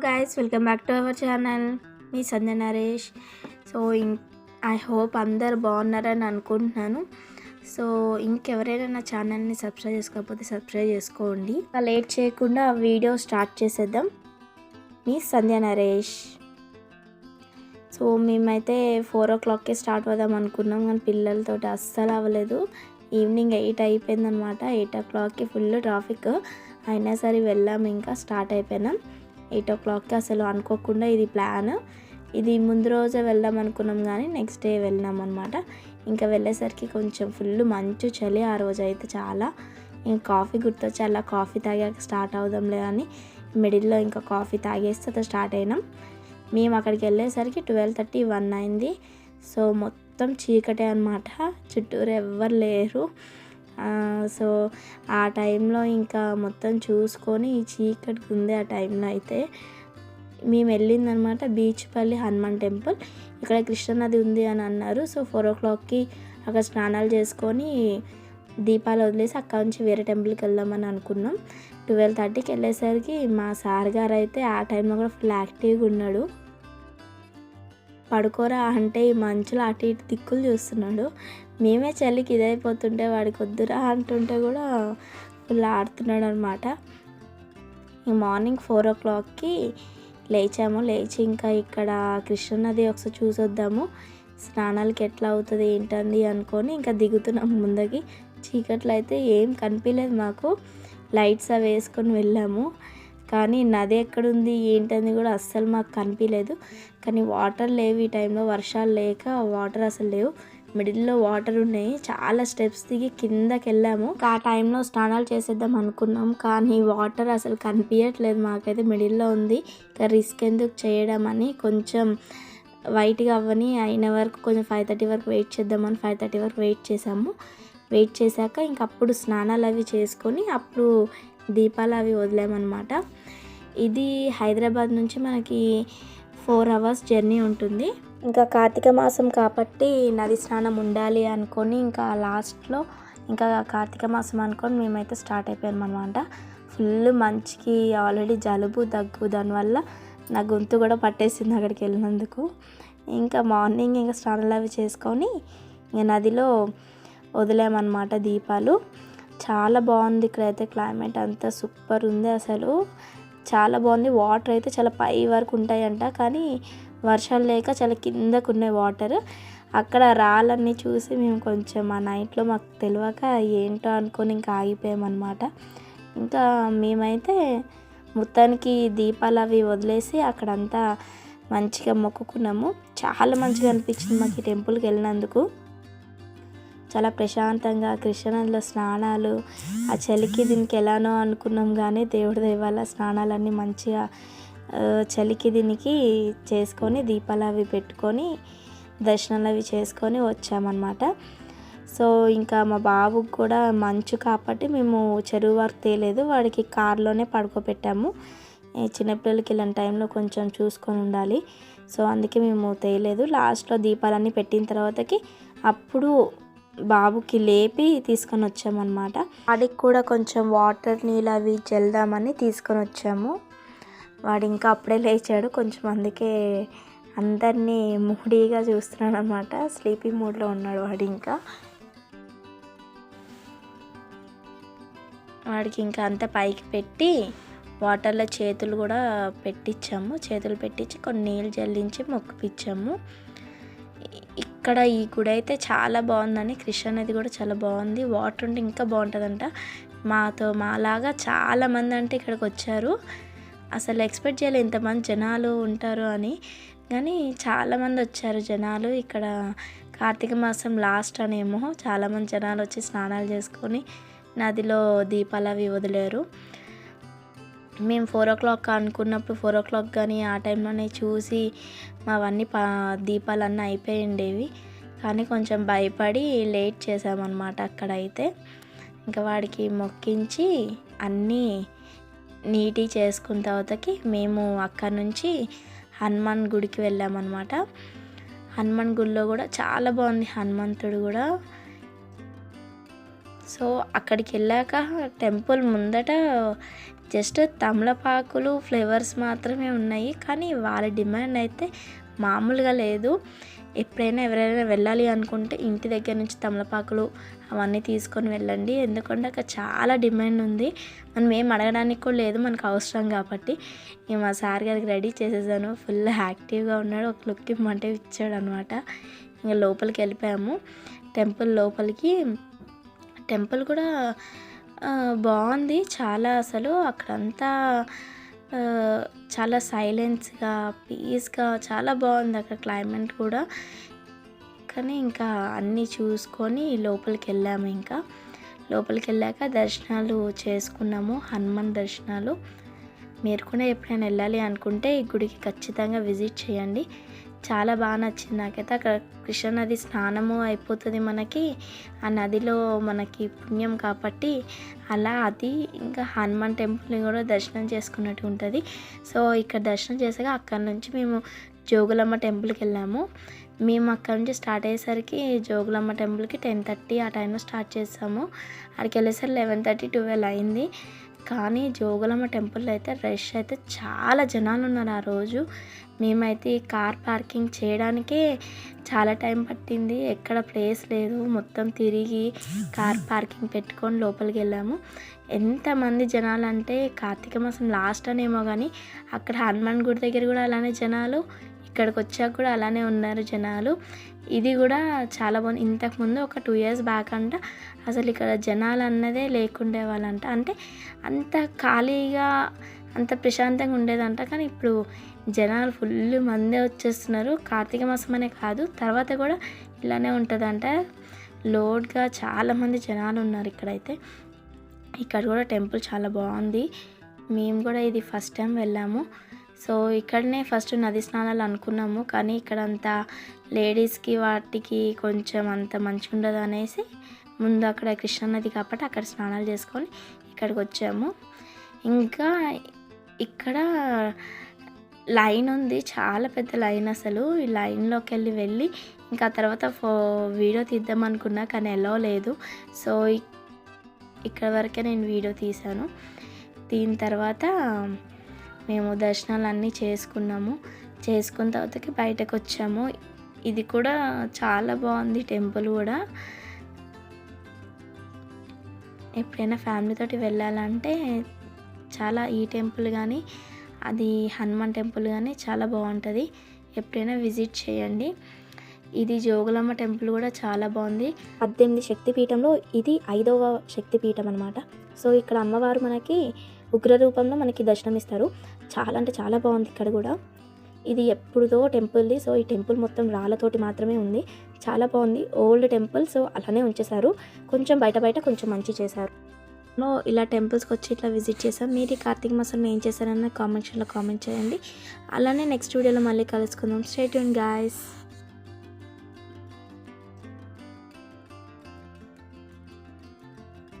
Guys, welcome back to our channel. Me Sandhya Naresh. So I hope అందరు బాగున్నారని అనుకుంటున్నాను. So ఇంకెవరైనా నా ఛానల్ని సబ్స్క్రైబ్ చేసుకోకపోతే సబ్స్క్రైబ్ చేసుకోండి. లేట్ చేయకుండా వీడియో స్టార్ట్ చేసేద్దాం. మీ సంధ్య నరేష్. సో మేమైతే 4 o'clockకే స్టార్ట్ అవుదాం అనుకున్నాం, కానీ పిల్లలతో అస్సలు అవ్వలేదు. ఈవినింగ్ 8 అయిపోయిందనమాట. 8 o'clockకి ఫుల్ ట్రాఫిక్ అయినా సరే వెళ్ళాము, ఇంకా స్టార్ట్ అయిపోయినాం. 8 o'clockకి అసలు అనుకోకుండా ఇది ప్లాన్. ఇది ముందు రోజే వెళ్దాం అనుకున్నాం, కానీ నెక్స్ట్ డే వెళ్ళినాం అనమాట. ఇంకా వెళ్ళేసరికి కొంచెం ఫుల్ మంచు చలి ఆ రోజు అయితే చాలా. ఇంకా కాఫీ గుర్తొచ్చి అలా కాఫీ తాగాక స్టార్ట్ అవుదాంలే అని మిడిల్లో ఇంకా కాఫీ తాగేస్తే అలా స్టార్ట్ అయినాం. మేము అక్కడికి వెళ్ళేసరికి 12:30, 1 అయింది. సో మొత్తం చీకటే అనమాట, చుట్టూరు ఎవ్వరు లేరు. సో ఆ టైంలో ఇంకా మొత్తం చూసుకొని చీకటికి ఉంది. ఆ టైంలో అయితే మేము వెళ్ళిందనమాట బీచ్పల్లి హనుమాన్ టెంపుల్. ఇక్కడ కృష్ణానది ఉంది అని అన్నారు. సో 4 o'clockకి అక్కడ స్నానాలు చేసుకొని దీపాలు వదిలేసి అక్కడ నుంచి వేరే టెంపుల్కి వెళ్దామని అనుకున్నాం. 12:30కి వెళ్ళేసరికి మా సార్ గారు అయితే ఆ టైంలో కూడా ఫుల్ యాక్టివ్గా ఉన్నాడు. పడుకోరా అంటే ఈ మంచులో అటు ఇటు దిక్కులు చూస్తున్నాడు. మేమే చలికి ఇదైపోతుంటే వాడికి వద్దురా అంటుంటే కూడా ఫుల్ ఆడుతున్నాడు అనమాట. మార్నింగ్ 4 o'clockకి లేచాము. లేచి ఇంకా ఇక్కడ కృష్ణానది ఒకసారి చూసొద్దాము, స్నానాలకి ఎట్లా అవుతుంది ఏంటంది అనుకొని ఇంకా దిగుతున్నాము ముందుకి. చీకట్లో అయితే ఏం కనిపించలేదు మాకు. లైట్స్ అవి వేసుకొని వెళ్ళాము, కానీ నది ఎక్కడుంది ఏంటని కూడా అస్సలు మాకు కనిపించలేదు. కానీ వాటర్ లేవు ఈ టైంలో, వర్షాలు లేక వాటర్ అసలు లేవు. మిడిల్లో వాటర్ ఉన్నాయి. చాలా స్టెప్స్ దిగి కిందకి వెళ్ళాము. ఆ టైంలో స్నానాలు చేసేద్దాం అనుకున్నాం, కానీ వాటర్ అసలు కనిపించట్లేదు మాకైతే. మిడిల్లో ఉంది, ఇంకా రిస్క్ ఎందుకు చేయడం అని కొంచెం వైట్గా అవ్వని అయిన వరకు కొంచెం 5:30 వరకు వెయిట్ చేద్దామని 5:30 వరకు వెయిట్ చేసాము. వెయిట్ చేశాక ఇంక అప్పుడు స్నానాలు అవి చేసుకొని అప్పుడు దీపాలు అవి వదిలామన్నమాట. ఇది హైదరాబాద్ నుంచి మనకి 4 hours జర్నీ ఉంటుంది. ఇంకా కార్తీక మాసం కాబట్టి నది స్నానం ఉండాలి అనుకొని ఇంకా లాస్ట్లో ఇంకా కార్తీక మాసం అనుకొని మేమైతే స్టార్ట్ అయిపోయాం అనమాట. ఫుల్ మంచికి ఆల్రెడీ జలుబు దగ్గు, దానివల్ల నా గొంతు కూడా పట్టేసింది అక్కడికి వెళ్ళినందుకు. ఇంకా మార్నింగ్ ఇంకా స్నానాలు అవి చేసుకొని ఇంకా నదిలో వదిలామన్నమాట దీపాలు. చాలా బాగుంది ఇక్కడైతే, క్లైమేట్ అంతా సూపర్ ఉంది అసలు, చాలా బాగుంది. వాటర్ అయితే చాలా పై వరకు ఉంటాయంట, కానీ వర్షాలు లేక చాలా కిందకు ఉన్నాయి వాటర్. అక్కడ రాళ్ళన్నీ చూసి మేము కొంచెం ఆ నైట్లో మాకు తెలియక ఏంటో అనుకొని ఇంకా ఆగిపోయామన్నమాట. ఇంకా మేమైతే మొత్తానికి దీపాలు అవి వదిలేసి అక్కడంతా మంచిగా మొక్కుకున్నాము. చాలా మంచిగా అనిపించింది మాకు ఈ టెంపుల్కి వెళ్ళినందుకు. చాలా ప్రశాంతంగా కృష్ణానదిలో స్నానాలు, ఆ చలికి దీనికి ఎలానో అనుకున్నాం, కానీ దేవుడి దయ వల్ల స్నానాలన్నీ మంచిగా చలికి దీనికి చేసుకొని దీపాలు అవి పెట్టుకొని దర్శనాలు అవి చేసుకొని వచ్చామన్నమాట. సో ఇంకా మా బాబుకి కూడా మంచు కాబట్టి మేము చెరువు వరకు తేలేదు, వాడికి కార్లోనే పడుకోబెట్టాము. చిన్నపిల్లలకి ఇలాంటి టైంలో కొంచెం చూసుకొని ఉండాలి. సో అందుకే మేము తేలేదు. లాస్ట్లో దీపాలన్నీ పెట్టిన తర్వాతకి అప్పుడు బాబుకి లేపి తీసుకొని వచ్చామన్నమాట. వాడికి కూడా కొంచెం వాటర్ నీళ్ళు అవి చల్దామని తీసుకొని వచ్చాము. వాడు ఇంకా అప్పుడే లేచాడు కొంచెం, అందుకే అందరినీ మూడీగా చూస్తున్నాడు అనమాట. స్లీపీ మూడ్లో ఉన్నాడు వాడు. ఇంకా వాడికి ఇంకా అంతా పైకి పెట్టి వాటర్లో చేతులు కూడా పెట్టించాము. చేతులు పెట్టించి కొన్ని నీళ్ళు జల్లించి మొక్కిపించాము. ఇక్కడ ఈ గుడి అయితే చాలా బాగుందని, కృష్ణానది కూడా చాలా బాగుంది. వాటర్ ఉంటే ఇంకా బాగుంటుందంట. మాలాగా చాలామంది అంటే ఇక్కడికి వచ్చారు. అసలు ఎక్స్పెక్ట్ చేయలేదు ఇంతమంది జనాలు ఉంటారు అని, కానీ చాలామంది వచ్చారు జనాలు. ఇక్కడ కార్తీక మాసం లాస్ట్ అనేమో చాలామంది జనాలు వచ్చి స్నానాలు చేసుకొని నదిలో దీపాలు అవి వదిలేరు. మేము 4 o'clock అనుకున్నప్పుడు 4 o'clock కానీ ఆ టైంలోనే చూసి మావన్నీ దీపాలన్నీ అయిపోయి ఉండేవి, కానీ కొంచెం భయపడి లేట్ చేసామన్నమాట అక్కడైతే. ఇంకా వాడికి మొక్కించి అన్నీ నీట్గా చేసుకున్న తర్వాతకి మేము అక్కడి నుంచి హనుమాన్ గుడికి వెళ్ళామన్నమాట. హనుమాన్ గుడిలో కూడా చాలా బాగుంది హనుమంతుడు కూడా. సో అక్కడికి వెళ్ళాక టెంపుల్ ముందట జస్ట్ తమలపాకులు ఫ్లేవర్స్ మాత్రమే ఉన్నాయి, కానీ వాళ్ళ డిమాండ్ అయితే మామూలుగా లేదు. ఎప్పుడైనా ఎవరైనా వెళ్ళాలి అనుకుంటే ఇంటి దగ్గర నుంచి తమలపాకులు అవన్నీ తీసుకొని వెళ్ళండి, ఎందుకంటే అక్కడ చాలా డిమాండ్ ఉంది. మనం ఏం అడగడానికి కూడా లేదు, మనకు అవసరం కాబట్టి. ఇక మా సార్ గారికి రెడీ చేసేసాను, ఫుల్ యాక్టివ్గా ఉన్నాడు. ఒక లుక్ ఇమ్మంటే ఇచ్చాడు అనమాట. ఇంకా లోపలికి వెళ్ళిపోయాము, టెంపుల్ లోపలికి. టెంపుల్ కూడా బాగుంది చాలా. అసలు అక్కడంతా చాలా సైలెన్స్గా, పీస్గా చాలా బాగుంది అక్కడ క్లైమేట్ కూడా. కానీ ఇంకా అన్నీ చూసుకొని లోపలికి వెళ్ళాము. ఇంకా లోపలికి వెళ్ళాక దర్శనాలు చేసుకున్నాము, హనుమాన్ దర్శనాలు. మీరు కూడా ఎప్పుడైనా వెళ్ళాలి అనుకుంటే ఈ గుడికి ఖచ్చితంగా విజిట్ చేయండి. చాలా బాగా నచ్చింది నాకైతే. అక్కడ కృష్ణానది స్నానము అయిపోతుంది మనకి, ఆ నదిలో మనకి పుణ్యం కాబట్టి అలా అది. ఇంకా హనుమాన్ టెంపుల్ని కూడా దర్శనం చేసుకున్నట్టు ఉంటుంది. సో ఇక్కడ దర్శనం చేసాక అక్కడ నుంచి మేము జోగులమ్మ టెంపుల్కి వెళ్ళాము. మేము అక్కడ నుంచి స్టార్ట్ అయ్యేసరికి జోగులమ్మ టెంపుల్కి 10:30 ఆ టైంలో స్టార్ట్ చేసాము. అక్కడికి వెళ్ళేసరికి 11:30, 12 అయింది. కానీ జోగులమ్మ టెంపుల్లో అయితే రష్ అయితే చాలా జనాలు ఉన్నారు ఆ రోజు. మేమైతే కార్ పార్కింగ్ చేయడానికే చాలా టైం పట్టింది, ఎక్కడ ప్లేస్ లేదు. మొత్తం తిరిగి కార్ పార్కింగ్ పెట్టుకొని లోపలికి వెళ్ళాము. ఎంతమంది జనాలు అంటే కార్తీక మాసం లాస్ట్ అనేమో కానీ అక్కడ హనుమాన్ గుడి దగ్గర కూడా అలానే జనాలు, ఇక్కడికి వచ్చాక కూడా అలానే ఉన్నారు జనాలు. ఇది కూడా చాలా బాగుంది. ఇంతకుముందు ఒక 2 years బ్యాక్ అంట అసలు ఇక్కడ జనాలు అన్నదే లేకుండే వాళ్ళంట. అంటే అంత ఖాళీగా అంత ప్రశాంతంగా ఉండేదంట. కానీ ఇప్పుడు జనాలు ఫుల్ మందే వచ్చేస్తున్నారు. కార్తీక మాసం అనే కాదు, తర్వాత కూడా ఇలానే ఉంటుందంట. లోడ్గా చాలామంది జనాలు ఉన్నారు ఇక్కడైతే. ఇక్కడ కూడా టెంపుల్ చాలా బాగుంది. మేము కూడా ఇది ఫస్ట్ టైం వెళ్ళాము. సో ఇక్కడనే ఫస్ట్ నది స్నానాలు అనుకున్నాము, కానీ ఇక్కడ అంతా లేడీస్కి వాటికి కొంచెం అంత మంచిగా ఉండదు అనేసి ముందు అక్కడ కృష్ణానది కాబట్టి అక్కడ స్నానాలు చేసుకొని ఇక్కడికి వచ్చాము. ఇంకా ఇక్కడ లైన్ ఉంది, చాలా పెద్ద లైన్ అసలు. ఈ లైన్లోకి వెళ్ళి ఇంకా తర్వాత వీడియో తీద్దాం అనుకున్నా, కానీ ఎలా లేదు. సో ఇక్కడ వరకే నేను వీడియో తీశాను. దీని తర్వాత మేము దర్శనాలు అన్నీ చేసుకున్నాము. చేసుకున్న తర్వాతకి బయటకు వచ్చాము. ఇది కూడా చాలా బాగుంది టెంపుల్ కూడా. ఎప్పుడైనా ఫ్యామిలీతోటి వెళ్ళాలంటే చాలా ఈ టెంపుల్ కానీ అది హనుమాన్ టెంపుల్ కానీ చాలా బాగుంటుంది, ఎప్పుడైనా విజిట్ చేయండి. ఇది జోగులమ్మ టెంపుల్ కూడా చాలా బాగుంది. 18 శక్తిపీఠంలో ఇది 5వ శక్తిపీఠం అనమాట. సో ఇక్కడ అమ్మవారు మనకి ఉగ్ర రూపంలో మనకి దర్శనమిస్తారు. చాలా అంటే చాలా బాగుంది ఇక్కడ కూడా. ఇది ఎప్పుడుదో టెంపుల్ది. సో ఈ టెంపుల్ మొత్తం రాళ్ళతోటి మాత్రమే ఉంది, చాలా బాగుంది. ఓల్డ్ టెంపుల్, సో అలానే ఉంచేశారు. కొంచెం బయట కొంచెం మంచి చేశారు. ఇలా టెంపుల్స్కి వచ్చి ఇట్లా విజిట్ చేసాం. మీరు ఈ కార్తీక మాసంలో ఏం చేశారన్న కామెంట్ చేయండి. అలానే నెక్స్ట్ వీడియోలో మళ్ళీ కలుసుకుందాం. Stay tune guys.